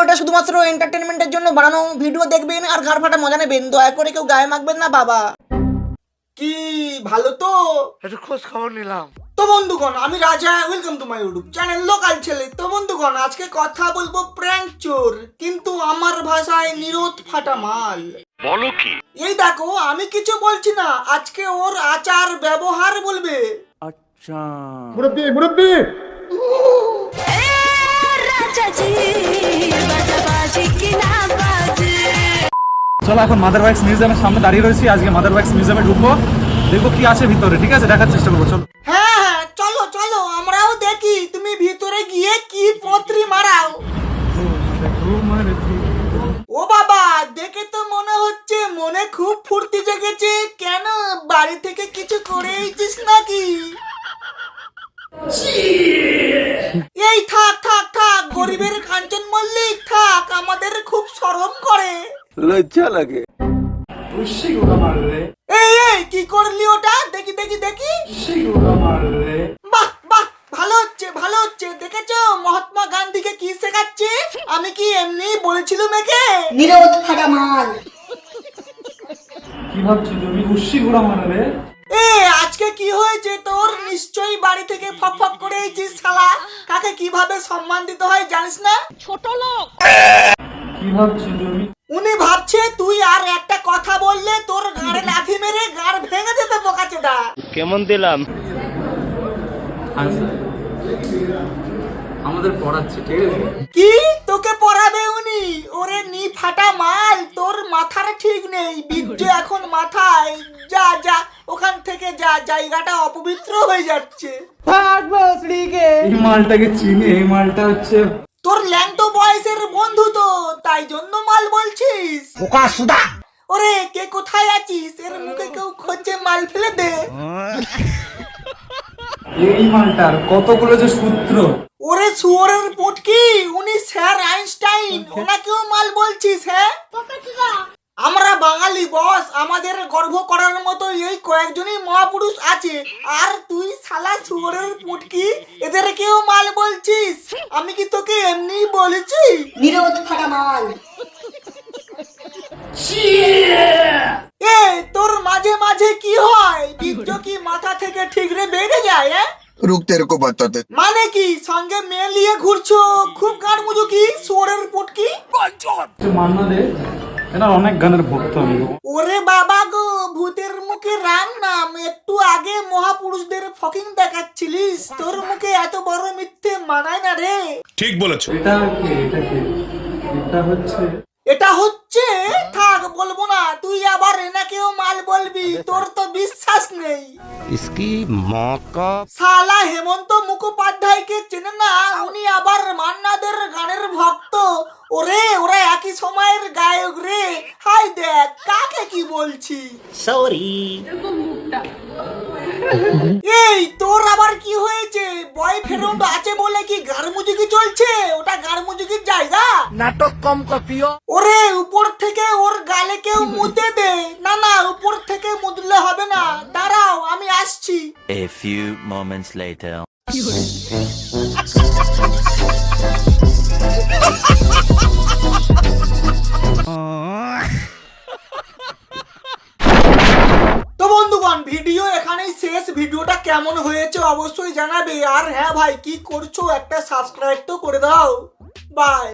ভিডিওটা শুধুমাত্র এন্টারটেনমেন্টের জন্য বানানো। ভিডিও দেখবেন আর ঘাড় ফাটা মজা নেবেন, দয়া করে কেউ গায়ে মাখবেন না বাবা। কি ভালো তো? একটু খোঁজ খবর নিলাম। তো বন্ধুগণ, আমি রাজা, welcome to my YouTube channel local ছেলে। তো বন্ধুগণ, আজকে কথা বলবো প্র্যাঙ্ক চোর, কিন্তু আমার ভাষায় নিরোধ ফাটা মাল। বলো কি? এই দেখো, আমি কিছু বলছি না, আজকে ওর আচার ব্যবহার বলবে। আচ্ছা মুরব্বি মুরব্বি চলো এখন মাদার ওয়াক্স মিউজিয়ামের সামনে দাঁড়িয়ে রয়েছি। আজকে মাদার ওয়াক্স মিউজিয়ামে ঢুকবো, দেখবো কি আছে ভিতরে। ঠিক আছে, দেখার চেষ্টা করবো। চলো হ্যাঁ হ্যাঁ, চলো চলো, আমরাও দেখি তুমি ভিতরে গিয়ে কি পত্রি মারাও। ও বাবা, দেখে তো মনে হচ্ছে মনে খুব ফুর্তি জেগেছে। কেন, বাড়ি থেকে কিছু করে এসেছিস নাকি? এই থাক থাক থাক, গরিবের কাঞ্চন মল্লিক থাক, আমাদের খুব শরম করে, লজ্জা লাগে। এই এই কি করলি ওটা? দেখি দেখি দেখি। বাহ বাহ, ভালো হচ্ছে ভালো হচ্ছে। দেখেছো মহাত্মা গান্ধীকে কি শেখাচ্ছে? আমি কি এমনি বলেছিলাম একে? নিরোধ ফাটা মাল। কি ভাবছো তুমি? উশি ঘোড়া মারবে। এ আজকে কি হয়েছে তোর? নিশ্চয়ই বাড়ি থেকে ফক ফক করে এসেছিস শালা। কাকে কিভাবে সম্মান দিতে হয় জানিস না? ছোট লোক। কি ভাবছো তুমি? উনি ভাবছে তুই আর একটা কথা বললে তোর গাড়ে লাথি মেরে গাড় ভেঙে দেবে বোকাচোদা। কেমন দিলাম? আমাদের পড়াচ্ছে, ঠিক আছে? কি তোকে পড়াবে উনি? ওরে নি ফাটা মাল, তোর মাথার ঠিক নেই, বীর্য এখন মাথায়। যা যা, ওখান থেকে যা, জায়গাটা অপবিত্র হয়ে যাচ্ছে। এই মালটাকে চিনি, এই মালটা হচ্ছে তোর ল্যাংটো বয়সের বন্ধু তো, তাই জন্য মাল বলছিস। ওরে কে কোথায় আছিস? এর মুখে কেউ খোঁজে মাল ফেলে দে। এই মালটার কতগুলো যে সূত্র। ওরে শুয়োরের পুটকি, উনি স্যার আইনস্টাইন, ওনাকেও মাল বলছিস? হ্যাঁ, আমরা বাঙালি বস, আমাদের গর্ব করার মতো এই কয়েকজনই মহাপুরুষ আছে, আর তুই শালা শুয়োরের পুটকি এদেরকেও মাল বলছিস? আমি কি তোকে এমনি বলেছি? নিরোধ ফাটা মাল। এ তোর মাঝে মাঝে কি হয়? বীর্য কি মাথা থেকে ঠিকরে বেড়ে যায়? रुक तेरे को बताते। মানে কি সঙ্গে মেয়ে নিয়ে ঘুরছো? খুব গান মুজো কি শুয়োরের পুটকি? মান্না দে, এনার অনেক গানের ভক্ত আমি। ওরে বাবা গো, ভূতের মুখে রাম নাম। একটু আগে মহাপুরুষদের ফকিং দেখাচ্ছিলিস, তোর মুখে এত বড় মিথ্যে মানায় না রে। ठीक बोलेছো। এটা কে? এটা হচ্ছে এটা হচ্ছে, থাক বলবো না, তুই আবার এনাকেও মাল বলবি? তোর তো বিশ্বাস নেই। इसकी माँ का শালা হেমন্ত মুখোপাধ্যায়কে চেনে না? উনি আবার মান্নাদের গানের ভক্ত। ওরে ওরা একই সময়ের গায়ক রে। হাই দেখ কাকে কি বলছি। এই তোর আবার কি হয়েছে? বয়ফ্রেন্ড আছে বলে কি গাড়মুজুকি চলছে? ওটা গাড়মুজুকির জায়গা? नाटक कम कपियो। ওরে উপর থেকে ওর গালে কেউ মুতে দে। না না, উপর থেকে মুদলে হবে না, দাঁড়াও আমি আসছি। A few moments later. তো বন্ধুগণ, ভিডিও এখানেই শেষ। ভিডিওটা কেমন হয়েছে অবশ্যই জানাবে। আর হ্যাঁ ভাই, কি করছো? একটা সাবস্ক্রাইব তো করে দাও। বাই।